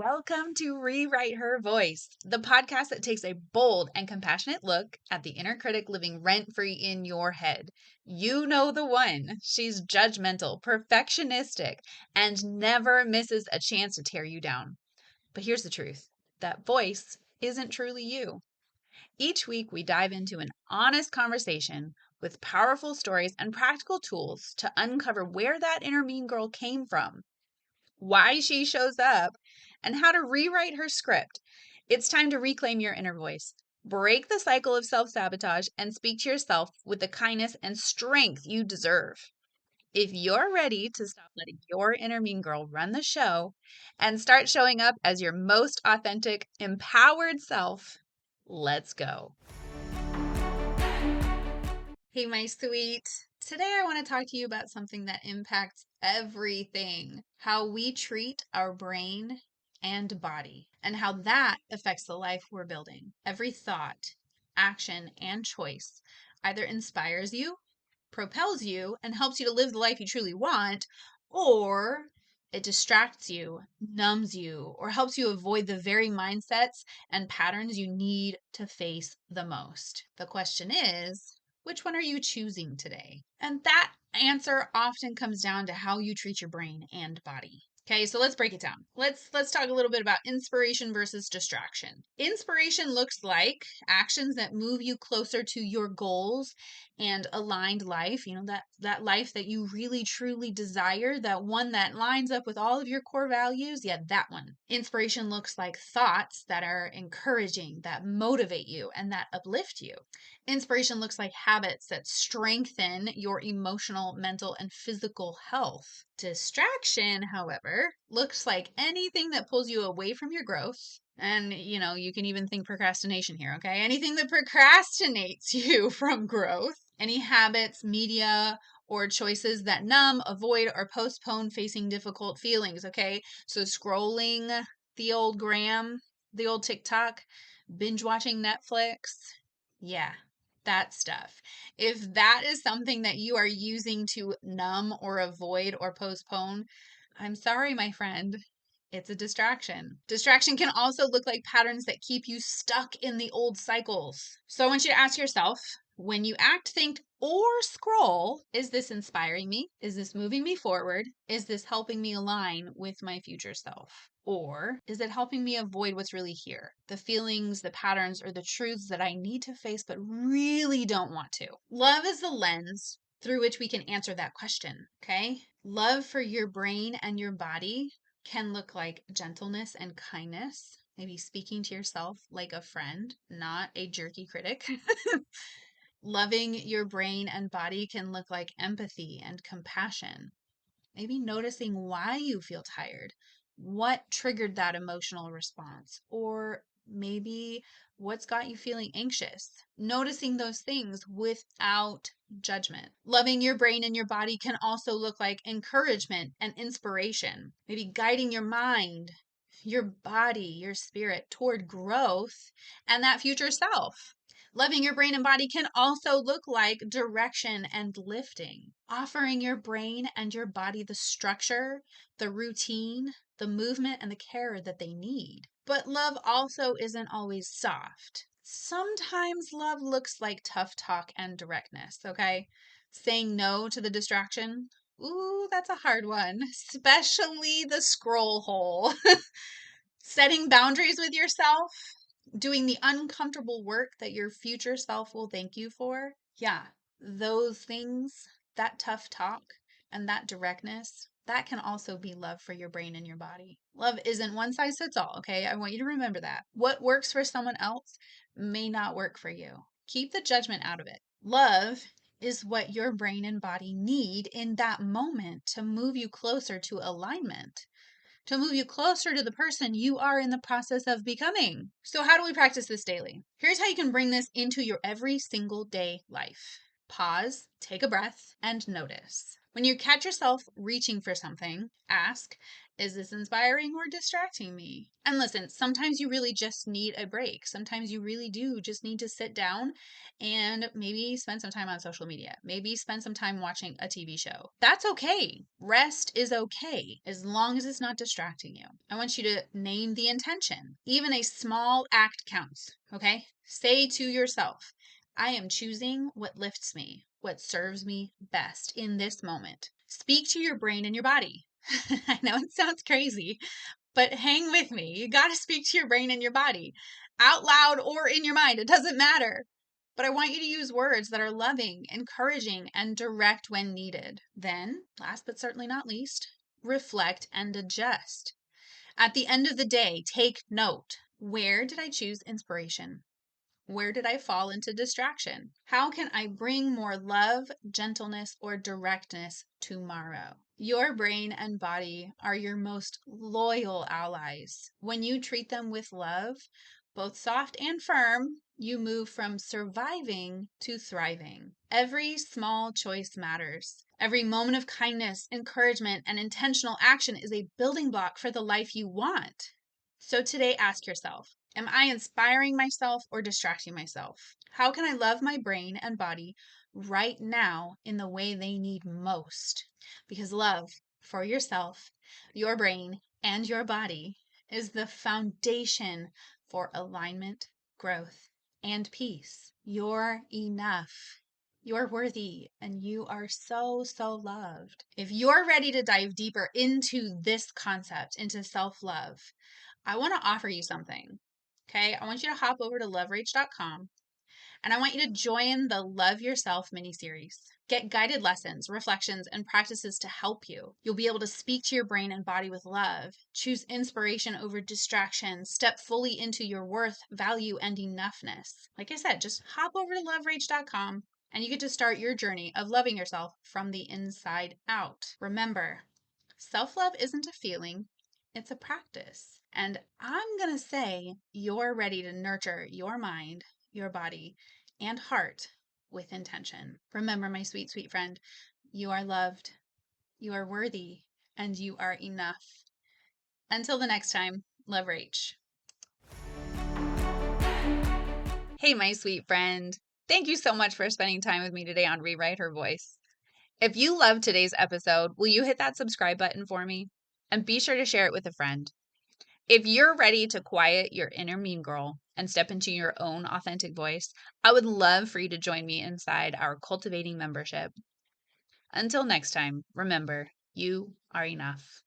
Welcome to Rewrite Her Voice, the podcast that takes a bold and compassionate look at the inner critic living rent-free in your head. You know the one. She's judgmental, perfectionistic, and never misses a chance to tear you down. But here's the truth. That voice isn't truly you. Each week, we dive into an honest conversation with powerful stories and practical tools to uncover where that inner mean girl came from, why she shows up, and how to rewrite her script. It's time to reclaim your inner voice, break the cycle of self sabotage, and speak to yourself with the kindness and strength you deserve. If you're ready to stop letting your inner mean girl run the show and start showing up as your most authentic, empowered self, let's go. Hey, my sweet. Today, I want to talk to you about something that impacts everything, how we treat our brain and body, and how that affects the life we're building. Every thought, action, and choice either inspires you, propels you, and helps you to live the life you truly want, or it distracts you, numbs you, or helps you avoid the very mindsets and patterns you need to face the most. The question is, which one are you choosing today? And that answer often comes down to how you treat your brain and body. Okay, so let's break it down. Let's talk a little bit about inspiration versus distraction. Inspiration looks like actions that move you closer to your goals and aligned life, that life that you really truly desire, that one that lines up with all of your core values. Yeah, that one. Inspiration looks like thoughts that are encouraging, that motivate you, and that uplift you. Inspiration looks like habits that strengthen your emotional, mental, and physical health. Distraction, however, looks like anything that pulls you away from your growth. And, you can even think procrastination here, okay? Anything that procrastinates you from growth, any habits, media, or choices that numb, avoid, or postpone facing difficult feelings, okay? So scrolling the old gram, the old TikTok, binge watching Netflix. Yeah, that stuff. If that is something that you are using to numb or avoid or postpone, I'm sorry, my friend. It's a distraction. Distraction can also look like patterns that keep you stuck in the old cycles. So I want you to ask yourself, when you act, think, or scroll, is this inspiring me? Is this moving me forward? Is this helping me align with my future self? Or is it helping me avoid what's really here? The feelings, the patterns, or the truths that I need to face but really don't want to. Love is the lens through which we can answer that question, okay? Love for your brain and your body can look like gentleness and kindness, maybe speaking to yourself like a friend, not a jerky critic. Loving your brain and body can look like empathy and compassion, maybe noticing why you feel tired, what triggered that emotional response, or maybe what's got you feeling anxious. Noticing those things without judgment. Loving your brain and your body can also look like encouragement and inspiration, maybe guiding your mind, your body, your spirit toward growth and that future self. Loving your brain and body can also look like direction and lifting, offering your brain and your body the structure, the routine, the movement, and the care that they need. But love also isn't always soft. Sometimes love looks like tough talk and directness, okay? Saying no to the distraction. Ooh, that's a hard one, especially the scroll hole. Setting boundaries with yourself, doing the uncomfortable work that your future self will thank you for. Yeah, those things, that tough talk and that directness, that can also be love for your brain and your body. Love isn't one size fits all, okay? I want you to remember that. What works for someone else may not work for you. Keep the judgment out of it. Love is what your brain and body need in that moment to move you closer to alignment, to move you closer to the person you are in the process of becoming. So how do we practice this daily? Here's how you can bring this into your every single day life. Pause, take a breath, and notice. When you catch yourself reaching for something, ask, is this inspiring or distracting me? And listen, sometimes you really just need a break. Sometimes you really do just need to sit down and maybe spend some time on social media. Maybe spend some time watching a TV show. That's okay. Rest is okay as long as it's not distracting you. I want you to name the intention. Even a small act counts, okay? Say to yourself, I am choosing what lifts me, what serves me best in this moment. Speak to your brain and your body. I know it sounds crazy, but hang with me. You got to speak to your brain and your body out loud or in your mind. It doesn't matter. But I want you to use words that are loving, encouraging, and direct when needed. Then, last but certainly not least, reflect and adjust. At the end of the day, take note. Where did I choose inspiration? Where did I fall into distraction? How can I bring more love, gentleness, or directness tomorrow? Your brain and body are your most loyal allies. When you treat them with love, both soft and firm, you move from surviving to thriving. Every small choice matters. Every moment of kindness, encouragement, and intentional action is a building block for the life you want. So today, ask yourself, am I inspiring myself or distracting myself? How can I love my brain and body right now in the way they need most? Because love for yourself, your brain, and your body is the foundation for alignment, growth, and peace. You're enough. You're worthy and you are so, so loved. If you're ready to dive deeper into this concept, into self love, I want to offer you something. Okay. I want you to hop over to loverach.com and I want you to join the Love Yourself mini series. Get guided lessons, reflections, and practices to help you. You'll be able to speak to your brain and body with love, choose inspiration over distraction, step fully into your worth, value, and enoughness. Like I said, just hop over to loverach.com and you get to start your journey of loving yourself from the inside out. Remember, self-love isn't a feeling, it's a practice. And I'm going to say you're ready to nurture your mind, your body, and heart with intention. Remember, my sweet, sweet friend, you are loved, you are worthy, and you are enough. Until the next time, Love Rach. Hey, my sweet friend. Thank you so much for spending time with me today on Rewrite Her Voice. If you loved today's episode, will you hit that subscribe button for me? And be sure to share it with a friend. If you're ready to quiet your inner mean girl and step into your own authentic voice, I would love for you to join me inside our Cultivating membership. Until next time, remember, you are enough.